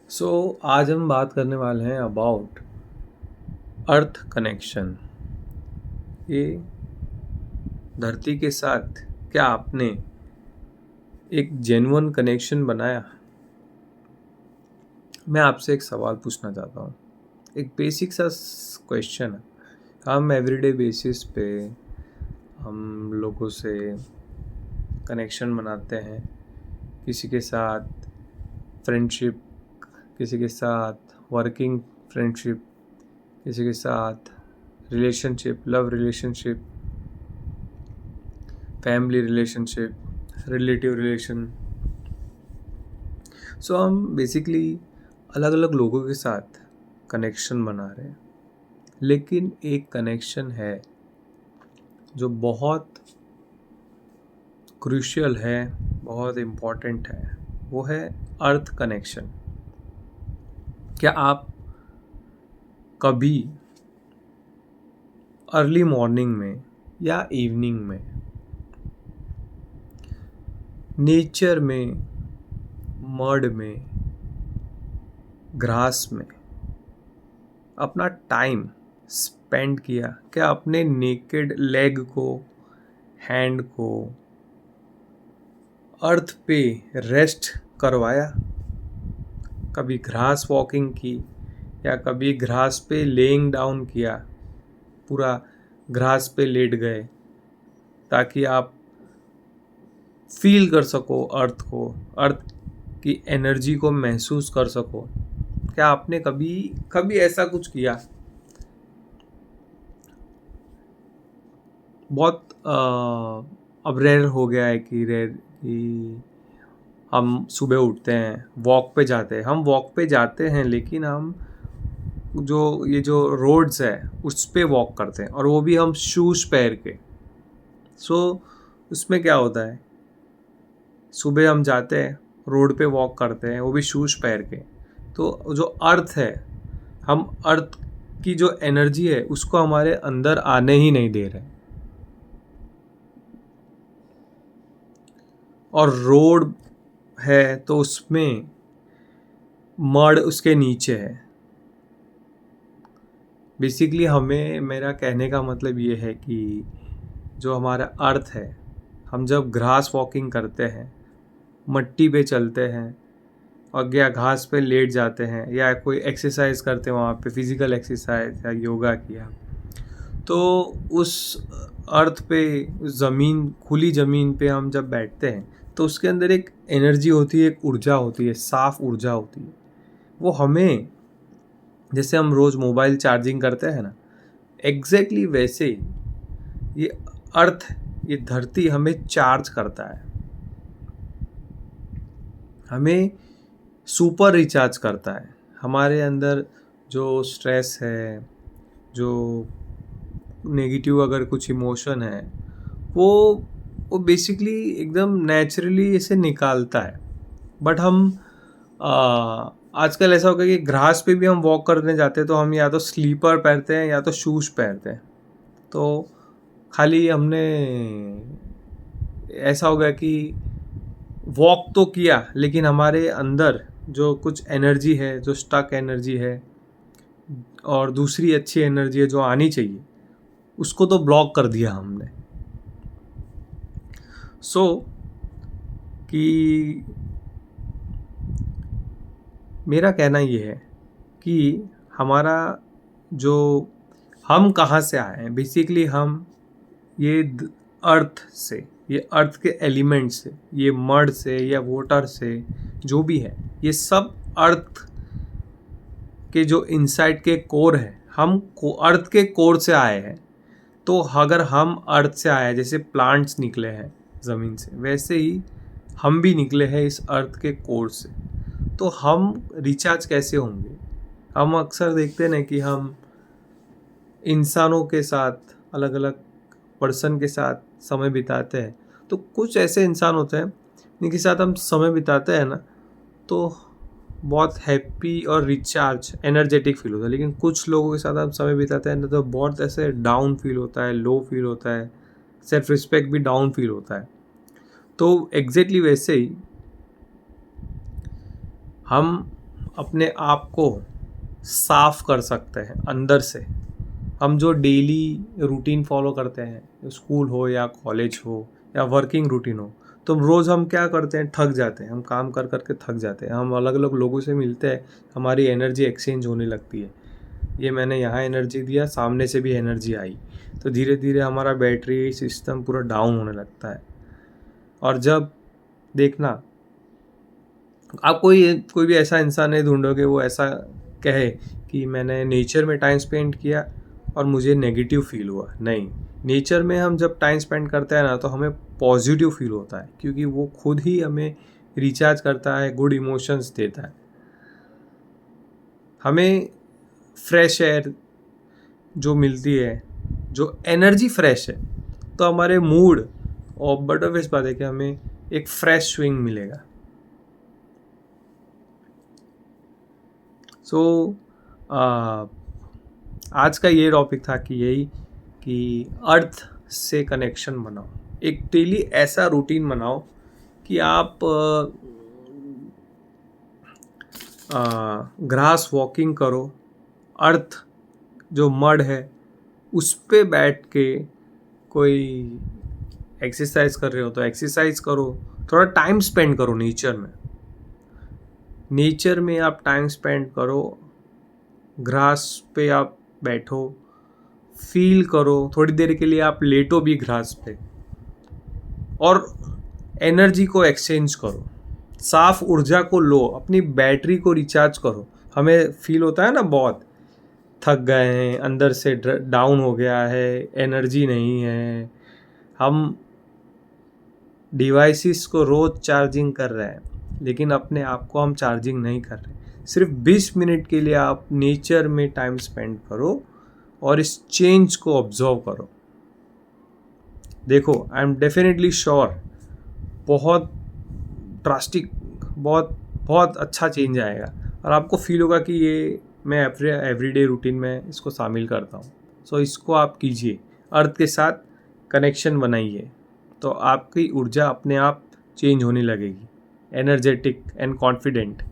आज हम बात करने वाले हैं अबाउट अर्थ कनेक्शन। ये धरती के साथ क्या आपने एक जेन्युइन कनेक्शन बनाया? मैं आपसे एक सवाल पूछना चाहता हूँ। एक बेसिक सा क्वेश्चन है। हम एवरीडे बेसिस पे हम लोगों से कनेक्शन बनाते हैं, किसी के साथ फ्रेंडशिप, किसी के साथ वर्किंग फ्रेंडशिप, किसी के साथ relationship, love relationship, family relationship, relative relation. हम बेसिकली अलग अलग लोगों के साथ कनेक्शन बना रहे हैं, लेकिन एक कनेक्शन है जो बहुत क्रूशियल है, बहुत इम्पॉर्टेंट है। वो है अर्थ कनेक्शन। क्या आप कभी अर्ली मॉर्निंग में या इवनिंग में नेचर में, मड में, ग्रास में अपना टाइम स्पेंड किया? क्या अपने नेकेड लेग को, हैंड को अर्थ पे रेस्ट करवाया? कभी ग्रास वॉकिंग की या कभी ग्रास पे लेइंग डाउन किया, पूरा ग्रास पे लेट गए ताकि आप फील कर सको अर्थ को, अर्थ की एनर्जी को महसूस कर सको? क्या आपने कभी कभी ऐसा कुछ किया? बहुत अब रेयर हो गया है कि हम सुबह उठते हैं, वॉक पे जाते हैं। हम वॉक पे जाते हैं लेकिन हम जो रोड्स है उस पे वॉक करते हैं, और वो भी हम शूज़ पहन के। उसमें क्या होता है, सुबह हम जाते हैं, रोड पे वॉक करते हैं, वो भी शूज़ पहन के। तो जो अर्थ है, हम अर्थ की जो एनर्जी है उसको हमारे अंदर आने ही नहीं दे रहे। और रोड है तो उसमें मड उसके नीचे है। बेसिकली हमें, मेरा कहने का मतलब ये है कि जो हमारा अर्थ है, हम जब ग्रास वॉकिंग करते हैं, मट्टी पे चलते हैं और या घास पे लेट जाते हैं या कोई एक्सरसाइज करते हैं, वहाँ पे फिज़िकल एक्सरसाइज या योगा किया, तो उस अर्थ पे, उस ज़मीन, खुली ज़मीन पे हम जब बैठते हैं तो उसके अंदर एक एनर्जी होती है, एक ऊर्जा होती है, साफ ऊर्जा होती है। वो हमें, जैसे हम रोज़ मोबाइल चार्जिंग करते हैं ना, एग्जैक्टली वैसे ही ये अर्थ, ये धरती हमें चार्ज करता है, हमें सुपर रिचार्ज करता है। हमारे अंदर जो स्ट्रेस है, जो नेगेटिव अगर कुछ इमोशन है, वो वो बेसिकली एकदम नेचुरली इसे निकालता है। बट हम आजकल ऐसा हो गया कि ग्रास पे भी हम वॉक करने जाते हैं तो हम या तो स्लीपर पहनते हैं या तो शूज़ पहनते हैं। तो खाली हमने, ऐसा हो गया कि वॉक तो किया लेकिन हमारे अंदर जो कुछ एनर्जी है, जो स्टक एनर्जी है और दूसरी अच्छी एनर्जी है जो आनी चाहिए, उसको तो ब्लॉक कर दिया हमने। कि मेरा कहना ये है कि हमारा जो, हम कहाँ से आए हैं, बेसिकली हम ये अर्थ से, ये अर्थ के एलिमेंट से, ये मड से या वाटर से, जो भी है, ये सब अर्थ के जो इनसाइड के कोर है, हम अर्थ के कोर से आए हैं। तो अगर हम अर्थ से आए हैं, जैसे प्लांट्स निकले हैं ज़मीन से, वैसे ही हम भी निकले हैं इस अर्थ के कोर से। तो हम रिचार्ज कैसे होंगे? हम अक्सर देखते हैं ना कि हम इंसानों के साथ, अलग अलग पर्सन के साथ समय बिताते हैं, तो कुछ ऐसे इंसान होते हैं जिनके साथ हम समय बिताते हैं ना, तो बहुत हैप्पी और रिचार्ज, एनर्जेटिक फील होता है। लेकिन कुछ लोगों के साथ हम समय बिताते हैं ना, तो बहुत ऐसे डाउन फील होता है, लो फील होता है, सेल्फ रिस्पेक्ट भी डाउन फील होता है। तो एग्जैक्टली वैसे ही हम अपने आप को साफ कर सकते हैं अंदर से। हम जो डेली रूटीन फॉलो करते हैं, स्कूल हो या कॉलेज हो या वर्किंग रूटीन हो, तो रोज़ हम क्या करते हैं, थक जाते हैं, हम काम कर कर के थक जाते हैं, हम अलग अलग लोगों से मिलते हैं, हमारी एनर्जी एक्सचेंज होने लगती है। ये मैंने यहाँ एनर्जी दिया, सामने से भी एनर्जी आई, तो धीरे धीरे हमारा बैटरी सिस्टम पूरा डाउन होने लगता है। और जब देखना, आप कोई भी ऐसा इंसान नहीं ढूंढोगे वो ऐसा कहे कि मैंने नेचर में टाइम स्पेंड किया और मुझे नेगेटिव फील हुआ। नहीं, नेचर में हम जब टाइम स्पेंड करते हैं ना, तो हमें पॉजिटिव फील होता है, क्योंकि वो खुद ही हमें रिचार्ज करता है, गुड इमोशंस देता है। हमें फ्रेश एयर जो मिलती है, जो एनर्जी फ्रेश है, तो हमारे मूड और बट ऑब्वियस बात है कि हमें एक फ्रेश स्विंग मिलेगा। सो आज का ये टॉपिक था कि यही कि अर्थ से कनेक्शन बनाओ। एक डेली ऐसा रूटीन बनाओ कि आप ग्रास वॉकिंग करो, अर्थ जो मड है उस पे बैठ के कोई एक्सरसाइज कर रहे हो तो एक्सरसाइज करो, थोड़ा टाइम स्पेंड करो नेचर में। नेचर में आप टाइम स्पेंड करो, ग्रास पे आप बैठो, फील करो, थोड़ी देर के लिए आप लेटो भी ग्रास पे, और एनर्जी को एक्सचेंज करो, साफ ऊर्जा को लो, अपनी बैटरी को रिचार्ज करो। हमें फील होता है ना, बहुत थक गए हैं, अंदर से डाउन हो गया है, एनर्जी नहीं है। हम डिवाइसेस को रोज़ चार्जिंग कर रहे हैं, लेकिन अपने आप को हम चार्जिंग नहीं कर रहे। सिर्फ 20 मिनट के लिए आप नेचर में टाइम स्पेंड करो और इस चेंज को ऑब्जर्व करो। देखो, आई एम डेफिनेटली श्योर बहुत ड्रास्टिक, बहुत बहुत अच्छा चेंज आएगा, और आपको फील होगा कि ये मैं एवरीडे रूटीन में इसको शामिल करता हूँ। सो इसको आप कीजिए, अर्थ के साथ कनेक्शन बनाइए, तो आपकी ऊर्जा अपने आप चेंज होने लगेगी, एनर्जेटिक एंड कॉन्फिडेंट।